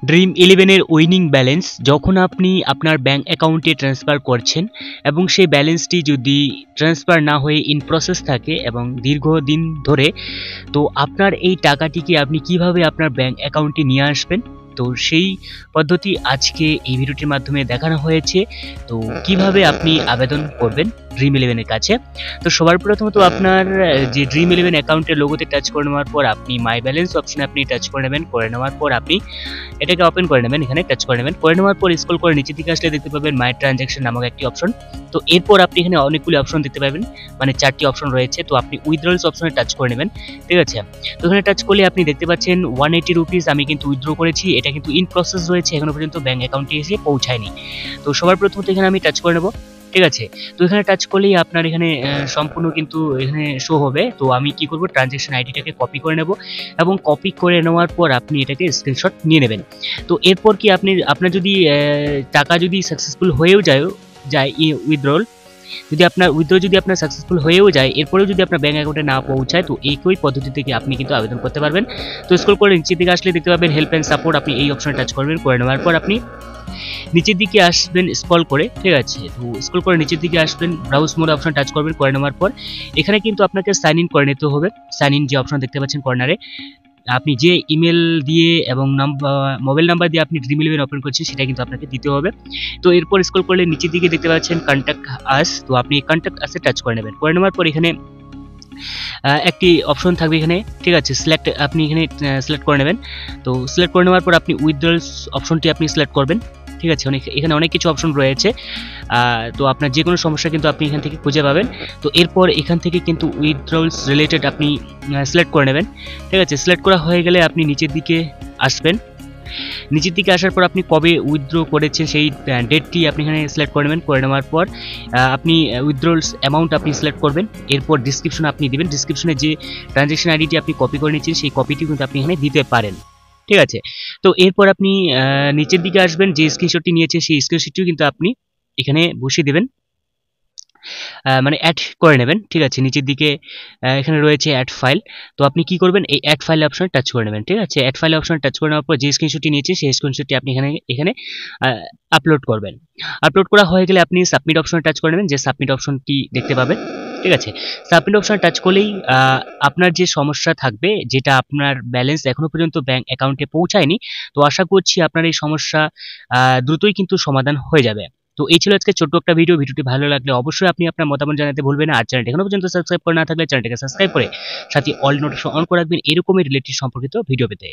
Dream ইলেভেনের winning balance যখন আপনি আপনার ব্যাঙ্ক অ্যাকাউন্টে ট্রান্সফার করছেন এবং সেই ব্যালেন্সটি যদি ট্রান্সফার না হয়ে ইন প্রসেস থাকে এবং দীর্ঘদিন ধরে, তো আপনার এই টাকাটিকে আপনি কিভাবে আপনার ব্যাঙ্ক অ্যাকাউন্টে নিয়ে আসবেন, তো সেই পদ্ধতি আজকে এই ভিডিওটির মাধ্যমে দেখানো হয়েছে। তো কিভাবে আপনি আবেদন করবেন ড্রিম ইলেভেনের কাছে। তো সবার প্রথমত আপনার যে ড্রিম ইলেভেন অ্যাকাউন্টের লোগোতে টাচ করে নেওয়ার পর আপনি মাই ব্যালেন্স অপশনে আপনি টাচ করে নেবেন। করে নেওয়ার পর আপনি এটাকে ওপেন করে নেবেন, এখানে টাচ করে নেবেন। করে নেওয়ার পর স্ক্রল করে নিচের দিকে আসলে দেখতে পাবেন মাই ট্রানজ্যাকশন নামক একটি অপশন। তো এরপর আপনি এখানে অনেকগুলি অপশন দেখতে পাবেন, মানে 4টি অপশন রয়েছে। তো আপনি উইথড্রলস অপশনে টাচ করে নেবেন, ঠিক আছে। তো এখানে টাচ করলে আপনি দেখতে পাচ্ছেন 180 রুপিস আমি কিন্তু উইথড্র করেছি, এটা কিন্তু ইন প্রসেস রয়েছে, এখনো পর্যন্ত ব্যাঙ্ক অ্যাকাউন্টে এসে পৌঁছায়নি। তো সবার প্রথমত এখানে আমি টাচ করে নেব, ঠিক আছে। তো এখানে টাচ করলেই আপনার এখানে সম্পূর্ণ কিন্তু এখানে শো হবে। তো আমি কি করব, ট্রানজ্যাকশন আইডিটাকে কপি করে নেব এবং কপি করে নেওয়ার পর আপনি এটাকে স্ক্রিনশট নিয়ে নেবেন। তো এরপর কি আপনার যদি টাকা যদি সাকসেসফুল হয়েও যায় উইথড্রল, যদি আপনার সাকসেসফুল হয়েও যায়, এরপরেও যদি আপনার ব্যাঙ্ক অ্যাকাউন্টে না পৌঁছায়, তো একই পদ্ধতি থেকে আপনি কিন্তু আবেদন করতে পারবেন। তো স্ক্রল করে নিচের দিকে আসলে দেখতে পাবেন হেল্প অ্যান্ড সাপোর্ট, আপনি এই অপশনে টাচ করবেন। করে নেওয়ার পর আপনি নিচের দিকে আসবেন স্ক্রল করে, ঠিক আছে। তো স্ক্রল করে নিচের দিকে আসবেন, ব্রাউজ মোড অপশন টাচ করবেন। করে নেওয়ার পর এখানে কিন্তু আপনাকে সাইন ইন করে নিতে হবে। সাইন ইন যে অপশন দেখতে পাচ্ছেন কর্নারে, আপনি যে ইমেল দিয়ে এবং মোবাইল নাম্বার দিয়ে আপনি ড্রিম ইলেভেন ওপেন করছেন সেটা কিন্তু আপনাকে দিতে হবে। তো এরপর স্ক্রল করলে নিচের দিকে দেখতে পাচ্ছেন কন্ট্যাক্ট আস, তো আপনি কন্ট্যাক্ট আসে টাচ করে নেবেন। করে নেওয়ার পর এখানে একটি অপশন থাকবে এখানে, ঠিক আছে, সিলেক্ট, আপনি এখানে সিলেক্ট করে নেবেন। তো সিলেক্ট করে নেওয়ার পর আপনি উইথড্রলস অপশনটি আপনি সিলেক্ট করবেন, ঠিক আছে। এখানে অনেক কিছু অপশন রয়েছে, তো আপনার যে কোনো সমস্যা কিন্তু আপনি এখান থেকে খুঁজে পাবেন। তো এরপর এখান থেকে কিন্তু উইথড্রলস রিলেটেড আপনি সিলেক্ট করে নেবেন, ঠিক আছে। সিলেক্ট করা হয়ে গেলে আপনি নিচের দিকে আসবেন। নিচের দিকে আসার পর আপনি কবে উইথড্র করেছেন সেই ডেটটি আপনি এখানে সিলেক্ট করে নেবেন। করে নেওয়ার পর আপনি উইথড্রলস অ্যামাউন্ট আপনি সিলেক্ট করবেন। এরপর ডিসক্রিপশন আপনি দিবেন, ডিসক্রিপশনে যে ট্রানজ্যাকশন আইডিটি আপনি কপি করে নিচ্ছেন সেই কপিটি কিন্তু আপনি এখানে দিতে পারেন, ঠিক আছে। তো এরপর আপনি নিচের দিকে আসবেন, যে স্ক্রিনশটটি নিয়েছেন সেই স্ক্রিনশটটিও কিন্তু আপনি এখানে বসিয়ে দেবেন, মানে অ্যাড করে নেবেন, ঠিক আছে। নিচের দিকে এখানে রয়েছে অ্যাড ফাইল, তো আপনি কি করবেন, এই অ্যাড ফাইল অপশনে টাচ করে নেবেন, ঠিক আছে। অ্যাড ফাইল অপশনে টাচ করে নেওয়ার পর যে স্ক্রিনশটটি নিয়েছে সেই স্ক্রিনশটটি আপনি এখানে আপলোড করবেন। আপলোড করা হয়ে গেলে আপনি সাবমিট অপশনে টাচ করে নেবেন, যে সাবমিট অপশনটি দেখতে পাবেন, ঠিক আছে। সাবমিট অপশনে টাচ করলেই আপনার যে সমস্যা থাকবে, যেটা আপনার ব্যালেন্স এখনো পর্যন্ত ব্যাঙ্ক অ্যাকাউন্টে পৌঁছায়নি, তো আশা করছি আপনার এই সমস্যা দ্রুতই কিন্তু সমাধান হয়ে যাবে। তো এই ছিল আজকে ছোট্ট একটা ভিডিওটি ভালো লাগলে অবশ্যই আপনি আপনার মতামত জানাতে ভুলবেন না। আর চ্যানেলটি এখনো পর্যন্ত সাবস্ক্রাইব করে না থাকলে চ্যানেলটাকে সাবস্ক্রাইব করে সাথে অল নোটিফিকেশন অন করে রাখবেন এরকমই রিলেটেড সম্পর্কিত ভিডিও পেতে।